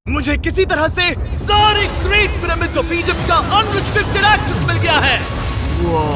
मुझे किसी तरह से सारे ग्रेट पिरामिड्स ऑफ इजिप्ट का अनरिस्ट्रिक्टेड एक्सेस मिल गया है।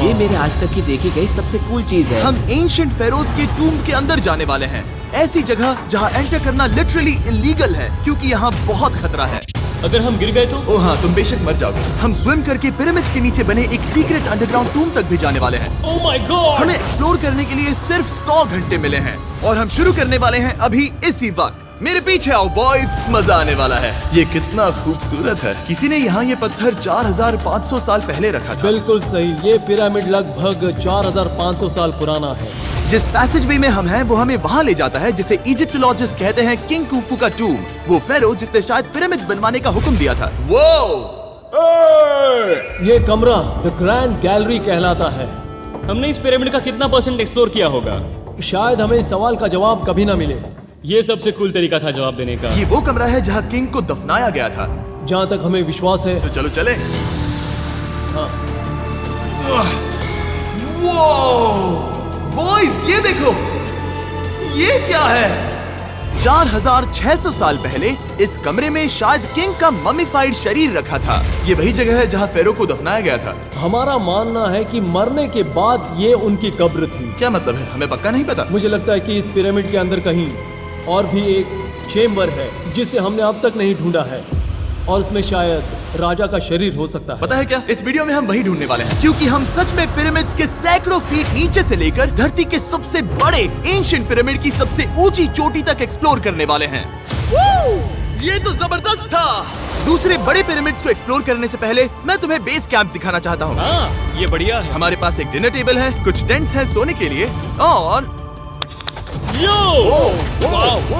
ये मेरे आज तक की देखी गई सबसे कूल चीज है। हम एंशिएंट फेरोज के टूम के अंदर जाने वाले हैं, ऐसी जगह जहाँ एंटर करना लिटरली इलीगल है क्योंकि यहाँ बहुत खतरा है। अगर हम गिर गए तो? ओ हाँ, तुम बेशक मर जाओगे। हम स्विम करके पिरामिड्स के नीचे बने एक सीक्रेट अंडरग्राउंड टूम तक भी जाने वाले हैं। Oh my God! हमें एक्सप्लोर करने के लिए सिर्फ 100 घंटे मिले हैं और हम शुरू करने वाले हैं अभी इसी वक्त। मेरे पीछे आओ बॉयज, मजा आने वाला है। ये कितना खूबसूरत है। किसी ने यहाँ ये पत्थर 4500 साल पहले रखा था। बिल्कुल सही, ये पिरामिड लगभग 4500 साल पुराना है। जिस पैसेजवे में हम हैं वो हमें वहाँ ले जाता है जिसे इजिप्टोलॉजिस्ट कहते हैं किंग कुफू का टूम, वो फेरो जिसने शायद पिरामिड्स बनवाने का हुक्म दिया था। ये कमरा द ग्रैंड गैलरी कहलाता है। हमने इस पिरामिड का कितना % एक्सप्लोर किया होगा? शायद हमें इस सवाल का जवाब कभी ना मिले। ये सबसे कूल तरीका था जवाब देने का। ये वो कमरा है जहाँ किंग को दफनाया गया था। जहाँ तक हमें विश्वास है। तो चलो चले। हाँ। बॉयज ये देखो, ये क्या है? 4600 साल पहले इस कमरे में शायद किंग का ममीफाइड शरीर रखा था। ये वही जगह है जहाँ फेरो को दफनाया गया था। हमारा मानना है कि मरने के बाद ये उनकी कब्र थी। क्या मतलब है? हमें पक्का नहीं पता। मुझे लगता है कि इस पिरामिड के अंदर कहीं और भी एक चेम्बर है जिसे हमने अब तक नहीं ढूंढा है और उसमें शायद राजा का शरीर हो सकता है। पता है क्या, इस वीडियो में हम वही ढूंढने वाले हैं क्योंकि हम सच में पिरामिड्स के सैकड़ों फीट नीचे से लेकर धरती के सबसे बड़े एंशिएंट पिरामिड की सबसे ऊंची चोटी तक एक्सप्लोर करने वाले हैं। ये तो जबरदस्त था। दूसरे बड़े पिरामिड्स को एक्सप्लोर करने से पहले मैं तुम्हें बेस कैंप दिखाना चाहता हूँ। हाँ, ये बढ़िया है। हमारे पास एक डिनर टेबल है, कुछ टेंट्स हैं सोने के लिए और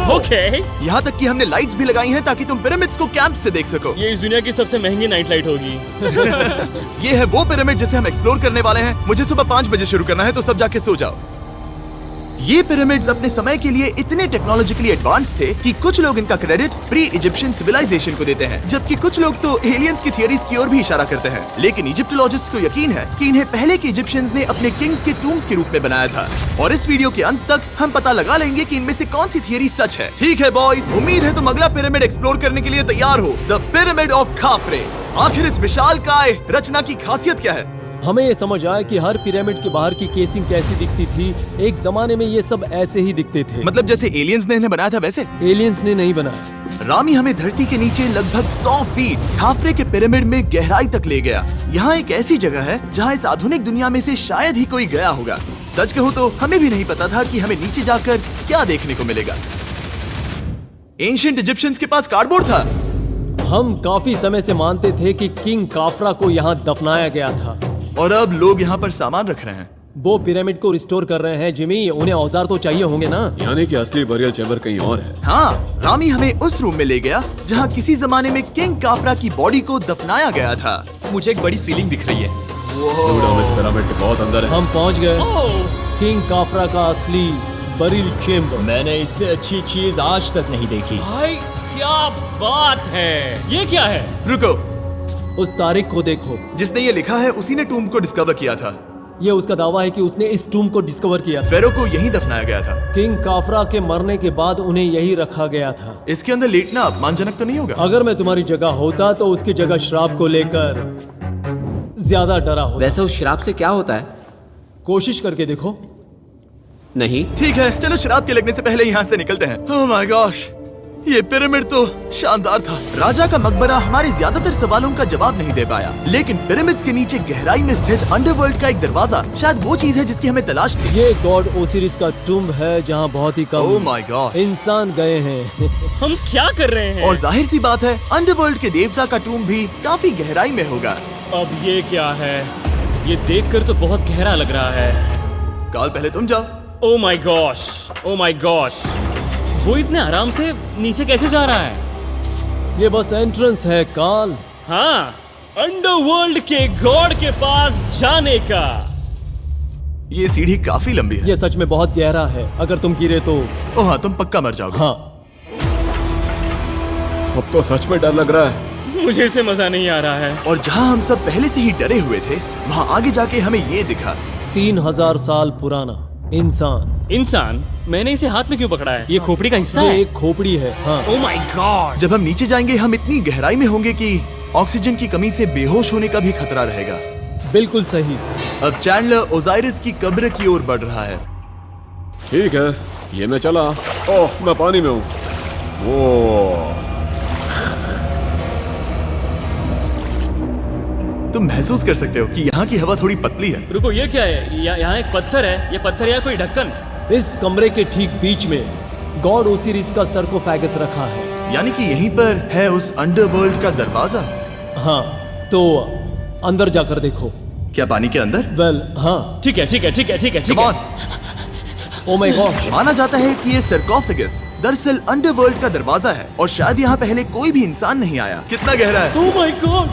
ओके। यहाँ तक कि हमने लाइट्स भी लगाई हैं ताकि तुम पिरामिड्स को कैंप से देख सको। ये इस दुनिया की सबसे महंगी नाइट लाइट होगी। ये है वो पिरामिड जिसे हम एक्सप्लोर करने वाले हैं। मुझे सुबह 5 बजे शुरू करना है तो सब जाके सो जाओ। ये पिरामिड्स अपने समय के लिए इतने टेक्नोलॉजिकली एडवांस थे कि कुछ लोग इनका क्रेडिट प्री इजिप्शियन सिविलाइजेशन को देते हैं, जबकि कुछ लोग तो एलियंस की थियरीज की ओर भी इशारा करते हैं। लेकिन इजिप्टोलॉजिस्ट को यकीन है कि इन्हें पहले के इजिप्शियंस ने अपने किंग्स के टूम्स के रूप में बनाया था। और इस वीडियो के अंत तक हम पता लगा लेंगे कि इनमें से कौन सी थियरी सच है। ठीक है बॉयज, उम्मीद है तुम अगला पिरामिड एक्सप्लोर करने के लिए तैयार हो, द पिरामिड ऑफ खाफरे। आखिर इस विशालकाय रचना की खासियत क्या है? हमें ये समझ आया कि हर पिरामिड के बाहर की केसिंग कैसी दिखती थी। एक जमाने में ये सब ऐसे ही दिखते थे। मतलब जैसे एलियंस ने इन्हें बनाया था वैसे? एलियंस ने नहीं बनाया। रामी हमें धरती के नीचे लगभग 100 फीट खाफरे के पिरामिड में गहराई तक ले गया। यहाँ एक ऐसी जगह है जहाँ इस आधुनिक दुनिया में से शायद ही कोई गया होगा। सच कहूँ तो हमें भी नहीं पता था कि हमें नीचे जाकर क्या देखने को मिलेगा। एंशिएंट इजिप्शियंस के पास कार्डबोर्ड था। हम काफी समय से मानते थे कि किंग काफरा को यहाँ दफनाया गया था और अब लोग यहाँ पर सामान रख रहे हैं। वो पिरामिड को रिस्टोर कर रहे हैं। जिमी, उन्हें औजार तो चाहिए होंगे ना? यानी कि असली बरियल चैम्बर कहीं और है। हाँ, रामी हमें उस रूम में ले गया जहाँ किसी जमाने में किंग काफरा की बॉडी को दफनाया गया था। मुझे एक बड़ी सीलिंग दिख रही है। हम इस पिरामिड के बहुत अंदर है। हम पहुँच गए किंग काफरा का असली बरियल चेम्बर। मैंने इससे अच्छी चीज आज तक नहीं देखी। भाई क्या बात है! ये क्या है? रुको, उस तारीख को देखो। जिसने ये लिखा है उसी ने टूम को डिस्कवर किया था। ये उसका दावा है कि उसने इस टूम को डिस्कवर किया। फेरो को यहीं दफनाया गया था। किंग काफरा के मरने के बाद उन्हें यही रखा गया था। इसके अंदर लेटना अपमानजनक तो नहीं होगा? अगर मैं तुम्हारी जगह होता तो उसकी जगह श्राप को लेकर ज्यादा डरा होता। वैसे उस शराब से क्या होता है? कोशिश करके देखो। नहीं। ठीक है, चलो शराब के लगने से पहले यहाँ से निकलते हैं। ओह माय गॉश, ये पिरामिड तो शानदार था। राजा का मकबरा हमारे ज्यादातर सवालों का जवाब नहीं दे पाया, लेकिन पिरामिड्स के नीचे गहराई में स्थित अंडरवर्ल्ड का एक दरवाजा शायद वो चीज है जिसकी हमें तलाश थी। ये गॉड ओसिरिस का टूम्ब है जहाँ बहुत ही कम ओह माय गॉड इंसान गए हैं। हम क्या कर रहे हैं? और जाहिर सी बात है अंडरवर्ल्ड के देवता का टूम्ब भी काफी गहराई में होगा। अब ये क्या है? ये देखकर तो बहुत गहरा लग रहा है। काल, पहले तुम जाओ। Oh my gosh, oh my gosh, वो इतने आराम से नीचे कैसे जा रहा है? ये बस एंट्रेंस है काल। हाँ, अंडरवर्ल्ड के गॉड के पास जाने का। ये सीढ़ी काफी लंबी है। ये सच में बहुत गहरा है। अगर तुम गिरे तो ओह हाँ, तुम पक्का मर जाओगे। हाँ। अब तो सच में डर लग रहा है। मुझे इसमें मजा नहीं आ रहा है। और जहाँ हम सब पहले से ही डरे हुए थे, वहाँ आगे जाके हमें ये दिखा। 3000 साल पुराना इंसान। इंसान? मैंने इसे हाथ में क्यों पकड़ा है? ये खोपड़ी का हिस्सा ये है। एक खोपड़ी है। हाँ, ओह माय गॉड। जब हम नीचे जाएंगे हम इतनी गहराई में होंगे कि ऑक्सीजन की कमी से बेहोश होने का भी खतरा रहेगा। बिल्कुल सही। अब चैंडलर ओजाइरिस की कब्र की ओर बढ़ रहा है। ठीक है, ये मैं चला। ओह, मैं पानी में हूँ। वो तुम महसूस कर सकते हो कि यहाँ की हवा थोड़ी पतली है। रुको, ये क्या है? यहाँ एक पत्थर है। ये पत्थर या कोई ढक्कन? इस कमरे के ठीक बीच में गॉड ओसिरिस का सरकोफेगस रखा है। यानी कि यहीं पर है उस अंडरवर्ल्ड का दरवाजा। हाँ, तो अंदर जाकर देखो। क्या पानी के अंदर? वेल, हाँ। ठीक है, ठीक है, ठीक है, ठीक है, ठीक Come है। on! Oh my God. माना जाता है कि ये सरकोफेगस दरअसल अंडरवर्ल्ड का दरवाजा है और शायद यहाँ पहले कोई भी इंसान नहीं आया। कितना गहरा है? ओह माय गॉड,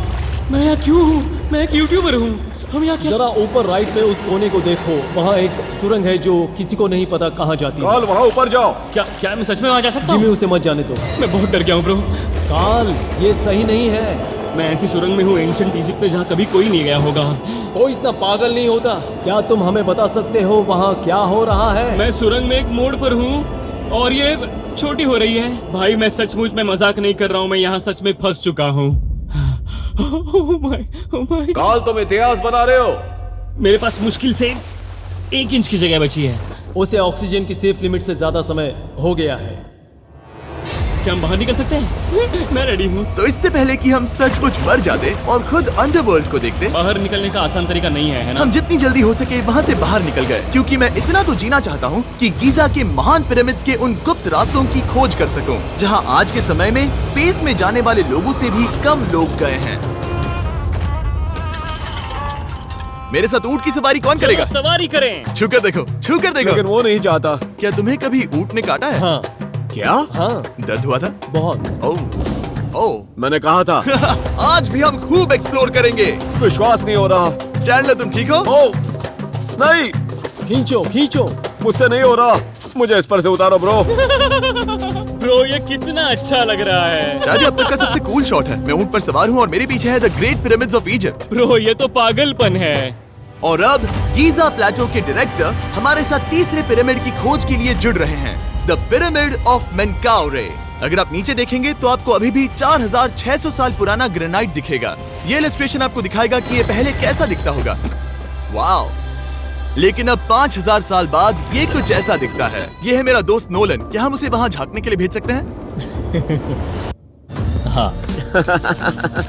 मैं यहाँ क्यों हूँ? मैं एक यूट्यूबर हूँ। हम यहाँ क्या? जरा ऊपर राइट में उस कोने को देखो, वहाँ एक सुरंग है जो किसी को नहीं पता कहाँ जाती है। काल, वहाँ ऊपर जाओ। क्या मैं सच में वहाँ जा सकता जिमी, हूँ? उसे मत जाने दो। मैं बहुत डर गया हूँ ब्रो। काल, ये सही नहीं है। मैं ऐसी सुरंग में हूँ एंशिएंट इजिप्ट में जहाँ कभी कोई नहीं गया होगा। कोई इतना पागल नहीं होता। क्या तुम हमें बता सकते हो वहाँ क्या हो रहा है? मैं सुरंग में एक मोड़ पर हूँ और ये छोटी हो रही है। भाई मैं सचमुच में मजाक नहीं कर रहा हूँ, मैं यहाँ सच में फंस चुका हूँ। Oh my. काल, तुम इतिहास बना रहे हो। मेरे पास मुश्किल से 1 इंच की जगह बची है। उसे ऑक्सीजन की सेफ लिमिट से ज्यादा समय हो गया है। क्या हम बाहर निकल सकते हैं? मैं रेडी हूँ। तो इससे पहले कि हम सचमुच मर जाते और खुद अंडरवर्ल्ड को देखते, बाहर निकलने का आसान तरीका नहीं है ना? हम जितनी जल्दी हो सके वहाँ से बाहर निकल गए, क्योंकि मैं इतना तो जीना चाहता हूँ कि गीजा के महान पिरामिड्स के उन गुप्त रास्तों की खोज कर सकूं, जहाँ आज के समय में स्पेस में जाने वाले लोगों से भी कम लोग गए हैं। मेरे साथ ऊंट की सवारी कौन चलो करेगा? सवारी करें। छूकर देखो, छूकर देखो। लेकिन वो नहीं चाहता। क्या तुम्हें कभी ऊंट ने काटा है? हाँ क्या? हाँ, दर्द हुआ था? बहुत। ओह ओह। मैंने कहा था। आज भी हम खूब एक्सप्लोर करेंगे। विश्वास नहीं हो रहा। चैंडलर, तुम ठीक हो? ओह, नहीं, खींचो खींचो। मुझसे नहीं हो रहा। मुझे इस पर से उतारो ब्रो। ब्रो ये कितना अच्छा लग रहा है। शायद ये अब तक का सबसे कूल शॉट है। मैं ऊंट पर सवार हूँ और मेरे पीछे है the great pyramids of Egypt. Bro ये तो पागलपन है। और अब गीजा प्लेटो के डायरेक्टर हमारे साथ तीसरे पिरामिड की खोज के लिए जुड़ रहे हैं, द पिरामिड ऑफ मेनकाउरे। अगर आप नीचे देखेंगे तो आपको अभी भी 4600 साल पुराना ग्रेनाइट दिखेगा। ये इलस्ट्रेशन आपको दिखाएगा कि ये पहले कैसा दिखता होगा। वाओ! लेकिन अब 5000 साल बाद ये कुछ ऐसा दिखता है। ये है मेरा दोस्त नोलन। क्या हम उसे वहाँ झांकने के लिए भेज सकते हैं?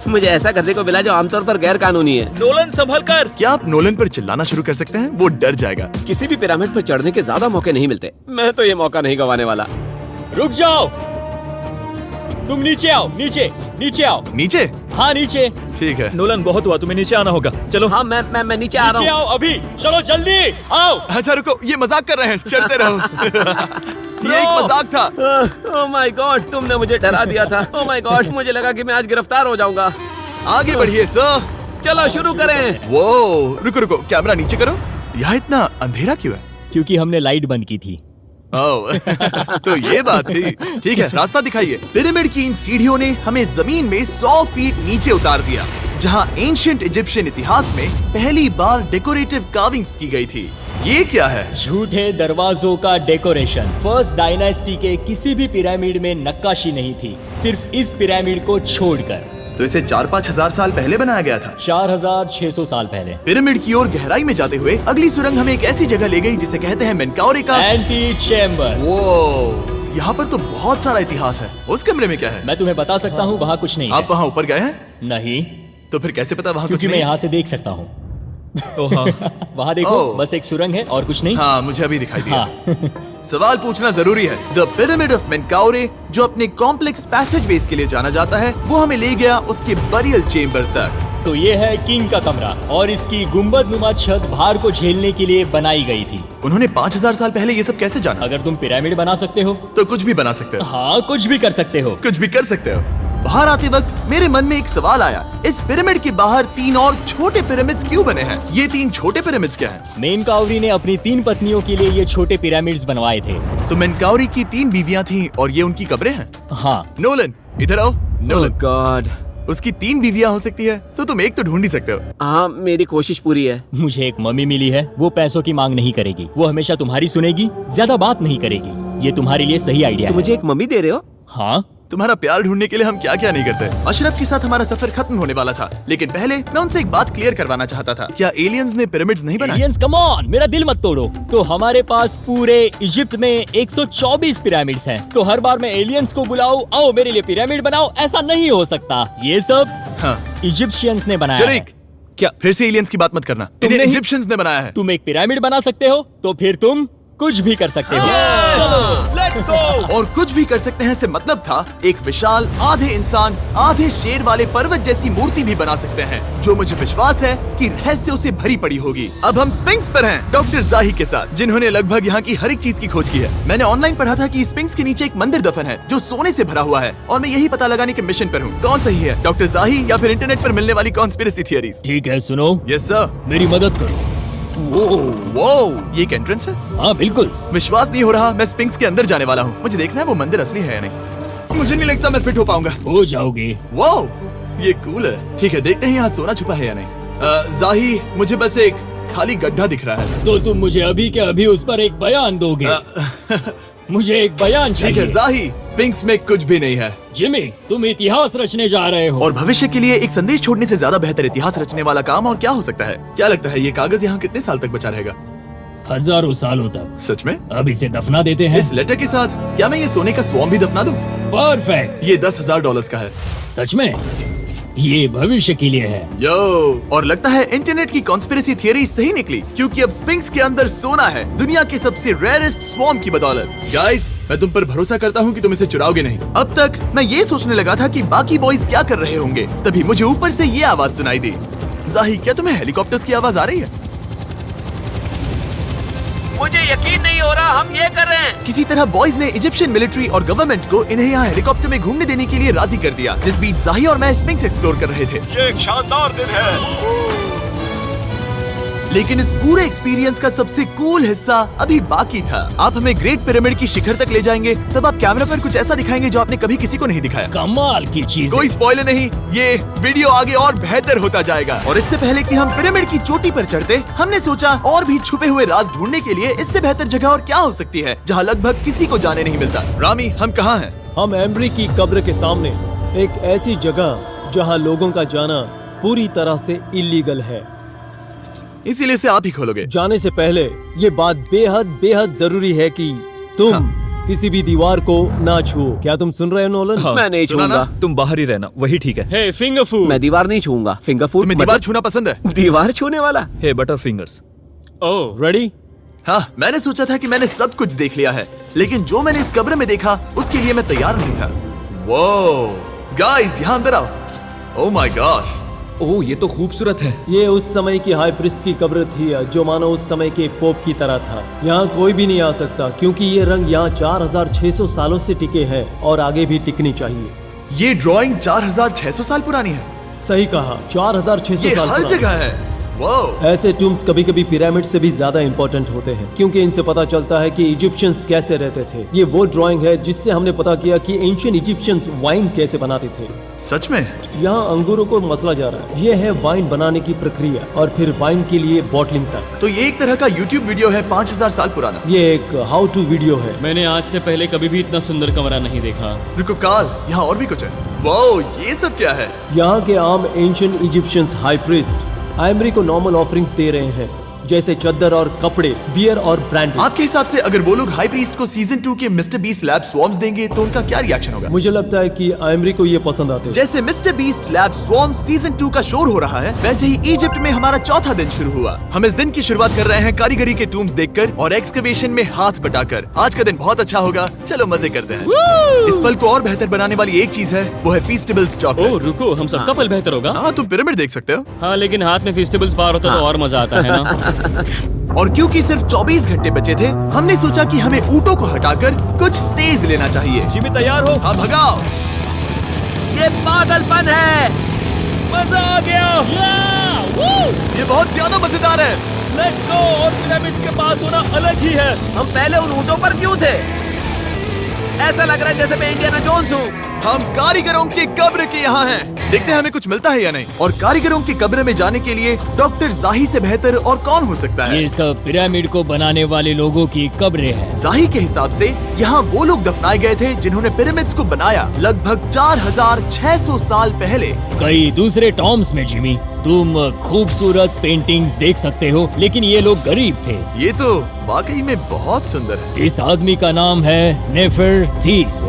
मुझे ऐसा करने को मिला जो आमतौर पर गैर कानूनी है। नोलन संभल कर। क्या आप नोलन पर चिल्लाना शुरू कर सकते हैं? वो डर जाएगा। किसी भी पिरामिड पर चढ़ने के ज्यादा मौके नहीं मिलते। मैं तो ये मौका नहीं गंवाने वाला। रुक जाओ, तुम नीचे आओ। नीचे नीचे आओ। नीचे? हाँ नीचे। ठीक है। नोलन बहुत हुआ, तुम्हें नीचे आना होगा। चलो हाँ, मैं नीचे आ नीचे रहा हूँ। आओ अभी। चलो जल्दी आओ। अच्छा रुको, ये मजाक कर रहे हैं। चढ़ते रहो। ये एक मजाक था। ओह माय गॉड, तुमने मुझे डरा दिया था। ओह माय गॉड, मुझे लगा कि मैं आज गिरफ्तार हो जाऊंगा। आगे बढ़िए सर। चलो शुरू करें। वो रुको रुको, कैमरा नीचे करो। यहाँ इतना अंधेरा क्यों है? क्योंकि हमने लाइट बंद की थी। ओह, तो ये बात थी। ठीक है, रास्ता दिखाइए। पिरामिड की इन सीढ़ियों ने हमें जमीन में 100 फीट नीचे उतार दिया, जहाँ एंशिएंट इजिप्शियन इतिहास में पहली बार डेकोरेटिव कार्विंग्स की गई थी। ये क्या है? झूठे दरवाजों का डेकोरेशन। फर्स्ट डायनेस्टी के किसी भी पिरामिड में नक्काशी नहीं थी, सिर्फ इस पिरामिड को छोड़कर। तो इसे 4-5 हजार साल पहले बनाया गया था। 4600 साल पहले। पिरामिड की ओर गहराई में जाते हुए अगली सुरंग हमें एक ऐसी जगह ले गई जिसे कहते हैं मेनकाउरे का एंटी चैम्बर। वो यहाँ पर तो बहुत सारा इतिहास है। उस कमरे में क्या है? मैं तुम्हें बता सकता हूँ, वहाँ कुछ नहीं आप है। वहाँ ऊपर गए हैं? नहीं, तो फिर कैसे पता वहाँ कुछ क्योंकि मैं नहीं? यहाँ से देख सकता हूँ। हाँ। वहाँ देखो, ओह। बस एक सुरंग है और कुछ नहीं। हाँ, मुझे अभी दिखाई दिया। हाँ। सवाल पूछना जरूरी है। द पिरामिड ऑफ मेनकाउरे, जो अपने कॉम्प्लेक्स पैसेजवेज के लिए जाना जाता है, वो हमें ले गया उसके बरियल चेम्बर तक। तो ये है किंग का कमरा और इसकी गुंबद नुमा छत भार को झेलने के लिए बनाई गई थी। उन्होंने 5000 साल पहले ये सब कैसे जाना? अगर तुम पिरामिड बना सकते हो तो कुछ भी बना सकते हो। हाँ, कुछ भी कर सकते हो। कुछ भी कर सकते हो। बाहर आते वक्त मेरे मन में एक सवाल आया, इस पिरामिड के बाहर 3 और छोटे पिरामिड्स क्यों बने हैं? ये 3 छोटे पिरामिड्स क्या हैं? मेनकाउरी ने अपनी 3 पत्नियों के लिए ये छोटे पिरामिड्स बनवाए थे। तो मेनकाउरी की 3 बीवियां थीं और ये उनकी कब्रें हैं। हाँ। नोलन, इधर आओ। नोलन, गॉड, उसकी 3 बीवियां हो सकती है, तो तुम एक तो ढूंढ ही सकते हो। हाँ, मेरी कोशिश पूरी है। मुझे एक मम्मी मिली है, वो पैसों की मांग नहीं करेगी, वो हमेशा तुम्हारी सुनेगी, ज्यादा बात नहीं करेगी। ये तुम्हारे लिए सही आइडिया तो है। मुझे एक मम्मी दे रहे हो? हाँ, तुम्हारा प्यार ढूंढने के लिए हम क्या क्या नहीं करते। अशरफ के साथ हमारा सफर खत्म होने वाला था, लेकिन पहले मैं उनसे एक बात क्लियर करवाना चाहता था। क्या एलियंस ने पिरामिड्स नहीं बनाए? एलियंस कम ऑन, मेरा दिल मत तोड़ो। तो हमारे पास पूरे इजिप्ट में 124 पिरामिड्स हैं। तो हर बार मैं एलियंस को बुलाऊं, आओ मेरे लिए पिरामिड बनाओ, ऐसा नहीं हो सकता। ये सब हाँ, इजिप्शियंस ने बनाया है। जरीक, क्या फिर से एलियंस की बात मत करना। इन्हें नहीं- इजिप्शियंस ने बनाया है। तुम एक पिरामिड बना सकते हो, तो फिर तुम कुछ भी कर सकते हो। और कुछ भी कर सकते हैं से मतलब था एक विशाल आधे इंसान आधे शेर वाले पर्वत जैसी मूर्ति भी बना सकते हैं, जो मुझे विश्वास है कि रहस्यों से भरी पड़ी होगी। अब हम स्पिंक्स पर हैं, डॉक्टर जाही के साथ, जिन्होंने लगभग यहाँ की हर एक चीज की खोज की है। मैंने ऑनलाइन पढ़ा था कि स्पिंक्स के नीचे एक मंदिर दफन है जो सोने से भरा हुआ है, और मैं यही पता लगाने के मिशन पर हूँ। कौन सही है, डॉक्टर जाही या फिर इंटरनेट पर मिलने वाली कॉन्स्पिरेसी थियरीज? ठीक है, सुनो, यस सर। मेरी मदद करो। वो ये एक एंट्रेंस है? हाँ बिल्कुल। विश्वास नहीं हो रहा, मैं स्पिंक्स के अंदर जाने वाला हूँ। मुझे देखना है वो मंदिर असली है या नहीं। मुझे नहीं लगता मैं फिट हो पाऊंगा। हो जाओगे। वो ये कूल है। ठीक है, देखते हैं यहाँ सोना छुपा है या नहीं। जाही, मुझे बस एक खाली गड्ढा दिख रहा है। तो तुम मुझे अभी के अभी उस पर एक बयान दोगे? मुझे एक बयान ठीक है चाहिए। जाही, पिंक्स में कुछ भी नहीं है। जिमी, तुम इतिहास रचने जा रहे हो। और भविष्य के लिए एक संदेश छोड़ने से ज्यादा बेहतर इतिहास रचने वाला काम और क्या हो सकता है? क्या लगता है ये कागज यहाँ कितने साल तक बचा रहेगा? हजारों सालों तक। सच में? अब इसे दफना देते हैं। इस लेटर के साथ क्या मैं ये सोने का स्वॉर्म भी दफना दूं? परफेक्ट। ये $10,000 का है। सच में? ये भविष्य के लिए है। यो, और लगता है इंटरनेट की कॉन्स्पिरेसी थियरी सही निकली, क्योंकि अब स्पिंक्स के अंदर सोना है, दुनिया के सबसे रेयरेस्ट स्वॉर्म की बदौलत। गाइस, मैं तुम पर भरोसा करता हूँ कि तुम इसे चुराओगे नहीं। अब तक मैं ये सोचने लगा था कि बाकी बॉयज क्या कर रहे होंगे, तभी मुझे ऊपर से ये आवाज सुनाई दी। जाही, क्या तुम्हें हेलीकॉप्टर्स की आवाज आ रही है? मुझे यकीन नहीं हो रहा हम ये कर रहे हैं। किसी तरह बॉयज ने इजिप्शियन मिलिट्री और गवर्नमेंट को इन्हें यहाँ हेलीकॉप्टर में घूमने देने के लिए राजी कर दिया, जिस बीच जाही और मैं स्पिंक्स एक्सप्लोर कर रहे थे। ये एक शानदार दिन है। लेकिन इस पूरे एक्सपीरियंस का सबसे कूल हिस्सा अभी बाकी था। आप हमें ग्रेट पिरामिड की शिखर तक ले जाएंगे, तब आप कैमरा पर कुछ ऐसा दिखाएंगे जो आपने कभी किसी को नहीं दिखाया। कमाल की चीज। कोई स्पॉइलर नहीं, ये वीडियो आगे और बेहतर होता जाएगा। और इससे पहले कि हम पिरामिड की चोटी पर चढ़ते, हमने सोचा और भी छुपे हुए राज ढूंढने के लिए इससे बेहतर जगह और क्या हो सकती है, जहाँ लगभग किसी को जाने नहीं मिलता। रामी, हम कहाँ हैं? हम एम्ब्री की कब्र के सामने, एक ऐसी जगह जहां लोगों का जाना पूरी तरह से इलीगल है। इसीलिए से आप ही खोलोगे। जाने से पहले ये बात बेहद बेहद जरूरी है कि तुम किसी भी दीवार को ना छुओ। क्या तुम सुन रहे हो नोलन? मैं नहीं सुना छूऊंगा। ना? तुम बाहर ही रहना, वही ठीक है। हे फिंगर फूड। मैं दीवार नहीं छूऊंगा। फिंगर फूड तुम्हें दीवार छूना पसंद है? दीवार छूने वाला? हे बटर फिंगर्स। ओह, रेडी? हाँ, मैंने सोचा था कि मैंने सब कुछ देख लिया है, लेकिन जो मैंने इस कब्र में देखा उसके लिए मैं तैयार नहीं था। वो गाइस, यहाँ अंदर आओ। ओह माय गॉश, ओह, ये तो खूबसूरत है। ये उस समय की हाई प्रिस्ट की कब्र थी, जो मानो उस समय के पोप की तरह था। यहाँ कोई भी नहीं आ सकता, क्योंकि ये रंग यहाँ 4600 सालों से टिके हैं और आगे भी टिकनी चाहिए। ये ड्राइंग 4600 साल पुरानी है। सही कहा, 4600 ये साल हर पुरानी। जगह है। वो ऐसे टूम्स कभी कभी पिरामिड से भी ज्यादा इंपॉर्टेंट होते हैं, क्योंकि इनसे पता चलता है कि इजिप्शियंस कैसे रहते थे। ये वो ड्राइंग है जिससे हमने पता किया कि एंशियंट इजिप्शियंस वाइन कैसे बनाते थे। सच में? यहाँ अंगूरों को मसला जा रहा है। ये है वाइन बनाने की प्रक्रिया और फिर वाइन के लिए बॉटलिंग तक। तो ये एक तरह का YouTube वीडियो है 5000 साल पुराना। ये एक हाउ टू वीडियो है। मैंने आज से पहले कभी भी इतना सुंदर कमरा नहीं देखा। रुको काल, यहाँ और भी कुछ है। वो ये सब क्या है? यहाँ के आम एंशियंट इजिप्शियंस हाई प्रीस्ट आइमरी को नॉर्मल ऑफरिंग्स दे रहे हैं, जैसे चद्दर और कपड़े, बियर और ब्रांड। आपके हिसाब से अगर वो लोग हाई प्रीस्ट को सीजन 2 के मिस्टर बीस्ट लैब स्वॉर्म्स देंगे तो उनका क्या रिएक्शन होगा? मुझे लगता है कि आइमरी को ये पसंद आते हैं। जैसे मिस्टर बीस्ट लैब स्वॉर्म्स सीजन 2 का शोर हो रहा है, वैसे ही इजिप्ट में हमारा चौथा दिन शुरू हुआ। हम इस दिन की शुरुआत कर रहे हैं कारीगरी के टूम्स देखकर और एक्सकवेशन में हाथ बटाकर। आज का दिन बहुत अच्छा होगा, चलो मजे करते हैं। इस पल को और बेहतर बनाने वाली एक चीज है, वो है फीस्टेबल्स ओह चॉकलेट। रुको, हम सबका पल बेहतर होगा। हाँ, तुम पिरामिड देख सकते हो। हाँ, लेकिन हाथ में फेस्टिवल्स बार होता तो और मजा आता है ना। और क्योंकि सिर्फ 24 घंटे बचे थे, हमने सोचा कि हमें ऊँटों को हटाकर कुछ तेज लेना चाहिए। जिमी तैयार हो? हाँ, भगाओ। ये पागलपन है। मजा आ गया। ये बहुत ज्यादा मजेदार है। Let's go. और पिरामिड के पास होना अलग ही है। हम पहले उन ऊँटों पर क्यों थे? ऐसा लग रहा है जैसे मैं इंडियाना जोन्स हूँ। हम कारीगरों की कब्र के यहाँ हैं। देखते हैं हमें कुछ मिलता है या नहीं। और कारीगरों की कब्र में जाने के लिए डॉक्टर जाही से बेहतर और कौन हो सकता है। ये सब पिरामिड को बनाने वाले लोगों की कब्रें हैं। जाही के हिसाब से यहाँ वो लोग दफनाए गए थे जिन्होंने पिरामिड्स को बनाया लगभग 4600 साल पहले। कई दूसरे टॉम्स में जिमी तुम खूबसूरत पेंटिंग्स देख सकते हो, लेकिन ये लोग गरीब थे। ये तो वाकई में बहुत सुंदर है। इस आदमी का नाम है नेफरथीस।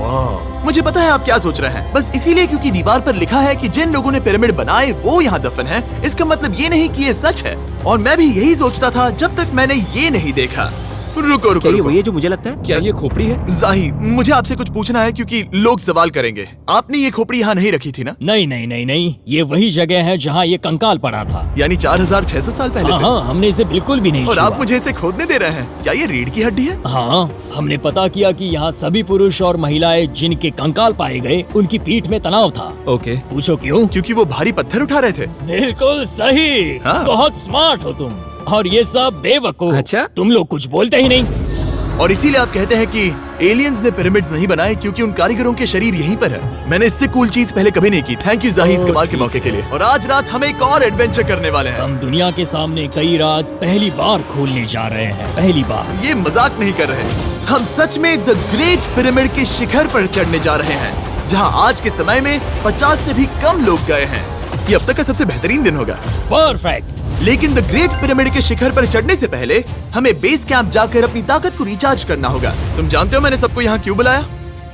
मुझे पता है आप क्या सोच रहे हैं, बस इसीलिए क्योंकि दीवार पर लिखा है कि जिन लोगों ने पिरामिड बनाए वो यहाँ दफन है, इसका मतलब ये नहीं कि ये सच है। और मैं भी यही सोचता था जब तक मैंने ये नहीं देखा। रुको रुको क्या ये रुको। वही है जो मुझे लगता है? क्या ये खोपड़ी है? जाही, मुझे आपसे कुछ पूछना है क्योंकि लोग सवाल करेंगे। आपने ये खोपड़ी यहाँ नहीं रखी थी ना? नहीं नहीं नहीं नहीं, ये वही जगह है जहाँ ये कंकाल पड़ा था। यानी 4600 साल पहले हाँ से? हाँ, हमने इसे बिल्कुल भी नहीं और छुआ। आप मुझे इसे खोदने दे रहे हैं? क्या ये रीढ़ की हड्डी है? हाँ, हमने पता किया कि यहाँ सभी पुरुष और महिलाएं जिनके कंकाल पाए गए उनकी पीठ में तनाव था। ओके। पूछो क्यों? क्योंकि वो भारी पत्थर उठा रहे थे। बिल्कुल सही। हाँ। बहुत स्मार्ट हो तुम। और ये सब बेवकूफ। अच्छा? तुम लोग कुछ बोलते ही नहीं। और इसीलिए आप कहते हैं कि एलियंस ने पिरामिड्स नहीं बनाए क्योंकि उन कारीगरों के शरीर यहीं पर है। मैंने इससे कूल चीज पहले कभी नहीं की। थैंक यू जाही इस कमाल के मौके के लिए। और आज रात हम एक और एडवेंचर करने वाले हैं। हम दुनिया के सामने कई राज पहली बार खोलने जा रहे हैं। पहली बार। ये मजाक नहीं कर रहे। हम सच में द ग्रेट पिरामिड के शिखर पर चढ़ने जा रहे हैं, जहां आज के समय में 50 से भी कम लोग गए हैं। ये अब तक का सबसे बेहतरीन दिन होगा। परफेक्ट। लेकिन द ग्रेट पिरामिड के शिखर पर चढ़ने से पहले हमें बेस कैंप जाकर अपनी ताकत को रिचार्ज करना होगा। तुम जानते हो मैंने सबको यहाँ क्यों बुलाया?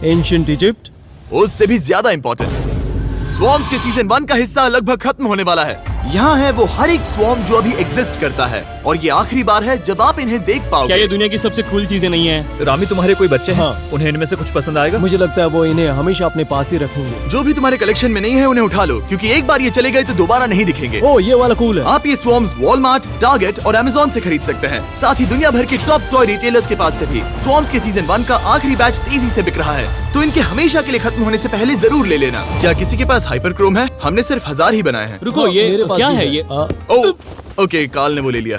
Ancient Egypt. उससे भी ज्यादा इम्पोर्टेंट, स्वॉर्म्स के सीजन 1 का हिस्सा लगभग खत्म होने वाला है। यहाँ है वो हर एक स्वॉर्म जो अभी एग्जिस्ट करता है, और ये आखिरी बार है जब आप इन्हें देख क्या पाओगे। ये दुनिया की सबसे कूल चीजें नहीं है? रामी, तुम्हारे कोई बच्चे हैं? हाँ। उन्हें इनमें से कुछ पसंद आएगा? मुझे लगता है वो इन्हें हमेशा अपने पास ही रखेंगे। जो भी तुम्हारे कलेक्शन में नहीं है उन्हें उठा लो, क्योंकि एक बार ये चले गए तो दोबारा नहीं दिखेंगे। ओ, ये वाला कूल है। आप ये स्वॉर्म्स वॉलमार्ट, टारगेट और अमेज़न से खरीद सकते हैं। साथ ही दुनिया भर के टॉप टॉय रिटेलर्स के पास से भी। स्वॉर्म्स के सीजन 1 का आखिरी बैच तेजी से बिक रहा है, तो इनके हमेशा के लिए खत्म होने से पहले जरूर ले लेना। क्या किसी के पास हाइपर क्रोम है? हमने सिर्फ 1000 ही बनाए हैं। रुको, हाँ, ये मेरे पास क्या भी है ये? ओके, काल ने वो ले लिया।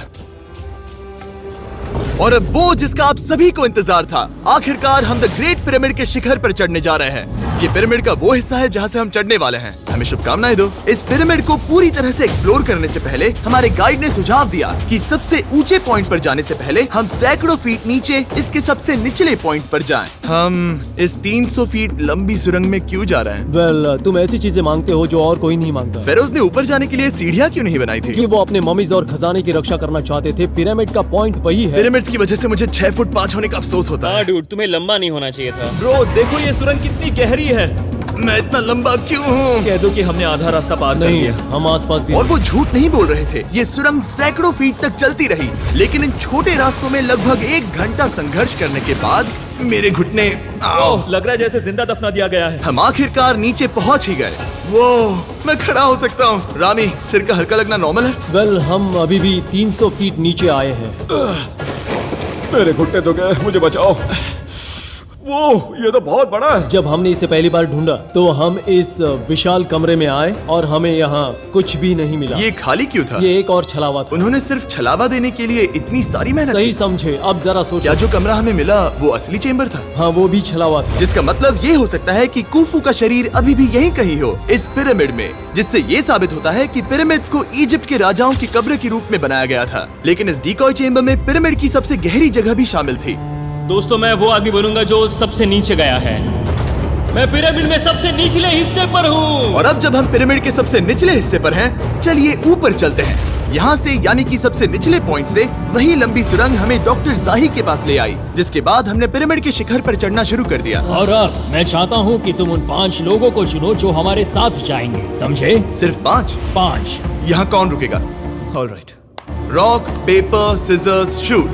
और अब वो जिसका आप सभी को इंतजार था, आखिरकार हम द ग्रेट पिरामिड के शिखर पर चढ़ने जा रहे हैं। ये पिरामिड का वो हिस्सा है जहाँ से हम चढ़ने वाले हैं। हमें शुभकामनाएं दो। इस पिरामिड को पूरी तरह से एक्सप्लोर करने से पहले हमारे गाइड ने सुझाव दिया कि सबसे ऊंचे पॉइंट पर जाने से पहले हम सैकड़ों फीट नीचे इसके सबसे निचले पॉइंट पर जाएं। हम इस 300 फीट लंबी सुरंग में क्यों जा रहे हैं? वेल, तुम ऐसी चीजें मांगते हो जो और कोई नहीं मांगता। फेरोज ने ऊपर जाने के लिए सीढ़ियाँ क्यों नहीं बनाई थी? कि वो अपने ममीज और खजाने की रक्षा करना चाहते थे। पिरामिड का पॉइंट वही है। पिरामिड्स की वजह से मुझे 6 फुट 5 होने का अफसोस होता हाँ है। डूड, तुम्हें लंबा नहीं होना चाहिए था। ब्रो, देखो ये सुरंग कितनी गहरी है। मैं इतना लंबा क्यों हूँ? कह दो कि हमने आधा रास्ता पार कर नहीं, लिया। हम आसपास भी और वो झूठ नहीं बोल रहे थे। ये सुरंग सैकड़ों फीट तक चलती रही, लेकिन इन छोटे रास्तों में लगभग 1 घंटा संघर्ष करने के बाद मेरे घुटने ओह, लग रहा है जैसे जिंदा दफना दिया गया है। हम आखिरकार नीचे पहुंच ही गए। वो मैं खड़ा हो सकता हूँ। रामी, सिर का हल्का लगना नॉर्मल है? वेल, हम अभी भी 300 फीट नीचे आए हैं। मेरे घुटने तो गए, मुझे बचाओ। वो ये तो बहुत बड़ा है। जब हमने इसे पहली बार ढूंढा तो हम इस विशाल कमरे में आए और हमें यहाँ कुछ भी नहीं मिला। ये खाली क्यों था? ये एक और छलावा था। उन्होंने सिर्फ छलावा देने के लिए इतनी सारी मेहनत सही की। समझे। अब जरा सोचो। क्या जो कमरा हमें मिला वो असली चेंबर था? हाँ, वो भी छलावा था। जिसका मतलब ये हो सकता है कि कुफू का शरीर अभी भी यहीं कहीं हो, इस पिरामिड में, जिससे ये साबित होता है कि पिरामिड्स को इजिप्ट के राजाओं की कब्र के रूप में बनाया गया था। लेकिन इस डिकॉय चेंबर में पिरामिड की सबसे गहरी जगह भी शामिल थी। दोस्तों, मैं वो आदमी बनूंगा जो सबसे नीचे गया है। मैं पिरामिड में सबसे निचले हिस्से पर हूँ। और अब जब हम पिरामिड के सबसे निचले हिस्से पर हैं, चलिए ऊपर चलते हैं। यहाँ से, यानी कि सबसे निचले पॉइंट से, वही लंबी सुरंग हमें डॉक्टर जाही के पास ले आई, जिसके बाद हमने पिरामिड के शिखर पर चढ़ना शुरू कर दिया। और अब मैं चाहता हूँ कि तुम उन 5 लोगों को चुनो जो हमारे साथ जाएंगे, समझे? सिर्फ 5? 5। यहाँ कौन रुकेगा? Alright. Rock, paper, scissors, shoot.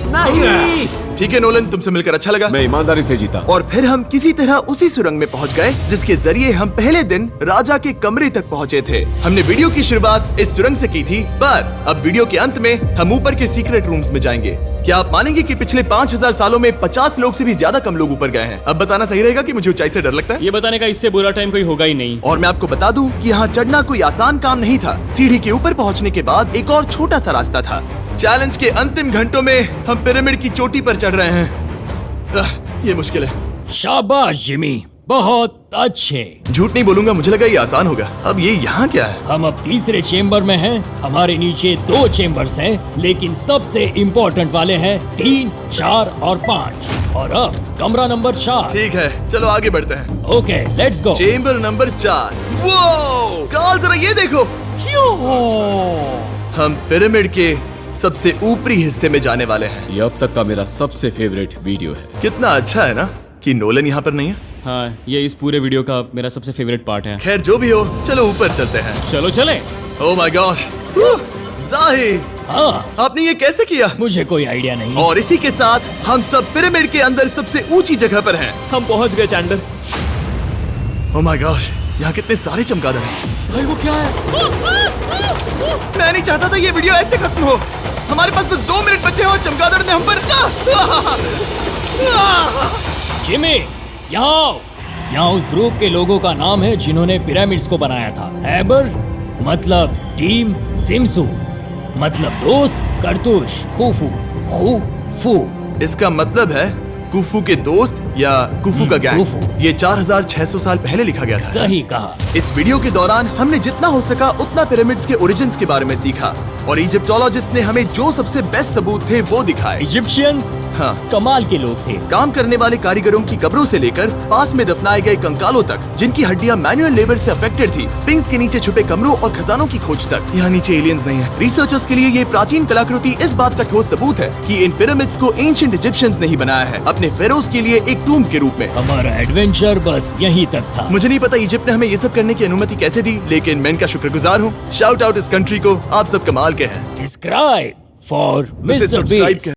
नहीं। ठीक है नोलन, तुमसे मिलकर अच्छा लगा। मैं ईमानदारी से जीता। और फिर हम किसी तरह उसी सुरंग में पहुंच गए जिसके जरिए हम पहले दिन राजा के कमरे तक पहुंचे थे। हमने वीडियो की शुरुआत इस सुरंग से की थी, पर अब वीडियो के अंत में हम ऊपर के सीक्रेट रूम्स में जाएंगे। क्या आप मानेंगे कि पिछले 5000 सालों में 50 लोग से भी ज्यादा कम लोग ऊपर गए हैं? अब बताना सही रहेगा कि मुझे ऊंचाई से डर लगता है। ये बताने का इससे बुरा टाइम कोई होगा ही नहीं। और मैं आपको बता दूं कि यहाँ चढ़ना कोई आसान काम नहीं था। सीढ़ी के ऊपर पहुँचने के बाद एक और छोटा सा रास्ता था। चैलेंज के अंतिम घंटों में हम पिरामिड की चोटी पर चढ़ रहे हैं। ये मुश्किल है। शाबाश जिमी, बहुत अच्छे। झूठ नहीं बोलूंगा, मुझे लगा ये आसान होगा। अब ये यहाँ क्या है? हम अब तीसरे चेम्बर में हैं। हमारे नीचे 2 चेम्बर्स हैं, लेकिन सबसे इम्पोर्टेंट वाले हैं 3, 4 और 5। और अब कमरा नंबर 4। ठीक है, चलो आगे बढ़ते हैं। Okay, let's go. Chamber number 4। वो कार्ल, जरा ये देखो। हम पिरामिड के सबसे ऊपरी हिस्से में जाने वाले हैं। ये अब तक का मेरा सबसे फेवरेट वीडियो है। कितना अच्छा है ना कि नोलन यहाँ पर नहीं है। हाँ, ये इस पूरे वीडियो का मेरा सबसे फेवरेट पार्ट है। खैर जो भी हो, चलो ऊपर चलते हैं। चलो चले। ओह माय गॉश, जाहिर, हाँ, आपने ये कैसे किया? मुझे कोई आइडिया नहीं। और इसी के साथ हम सब पिरामिड के अंदर सबसे ऊंची जगह पर हैं। हम पहुंच गए चैंडलर। ओह माय गॉश, यहाँ कितने सारे चमगादड़ हैं। भाई वो क्या है? मैं नहीं चाहता था ये वीडियो ऐसे खत्म हो। हमारे पास बस 2 मिनट बचे हैं और चमगादड़ ने हम पर जिमी, यहाँ आओ। यहाँ उस ग्रुप के लोगों का नाम है जिन्होंने पिरामिड्स को बनाया था। एबर मतलब टीम, सिमसू मतलब दोस्त, करतूश, खुफू, खुफू। इसका मतलब है कुफू के दोस्त या कुफू का गैंग। कुफू। ये 4600 साल पहले लिखा गया था। सही कहा। इस वीडियो के दौरान हमने जितना हो सका उतना पिरामिड्स के ओरिजिन्स के बारे में सीखा और इजिप्टोलॉजिस्ट ने हमें जो सबसे बेस्ट सबूत थे वो दिखाए। इजिप्शियंस हाँ, कमाल के लोग थे। काम करने वाले कारीगरों की कब्रों से लेकर पास में दफनाए गए कंकालों तक, जिनकी हड्डियां मैनुअल लेबर से अफेक्टेड थी, स्पिंक्स के नीचे छुपे कमरों और खजानों की खोज तक। यहाँ नीचे एलियंस नहीं है। रिसर्चर्स के लिए ये प्राचीन कलाकृति इस बात का ठोस सबूत है कि इन पिरामिड्स को एंशिएंट इजिप्शियंस ने ही बनाया है, अपने फेरोज के लिए एक टूम्ब के रूप में। हमारा एडवेंचर बस यहीं तक था। मुझे नहीं पता इजिप्ट ने हमें ये सब करने की अनुमति कैसे दी, लेकिन मैं इनका शुक्रगुजार हूँ। शाउट आउट इस कंट्री को, आप सब कमाल के हैं। डिस्क्राइब फॉर उसे मिस्टर सब्सक्राइब बीस्ट। कर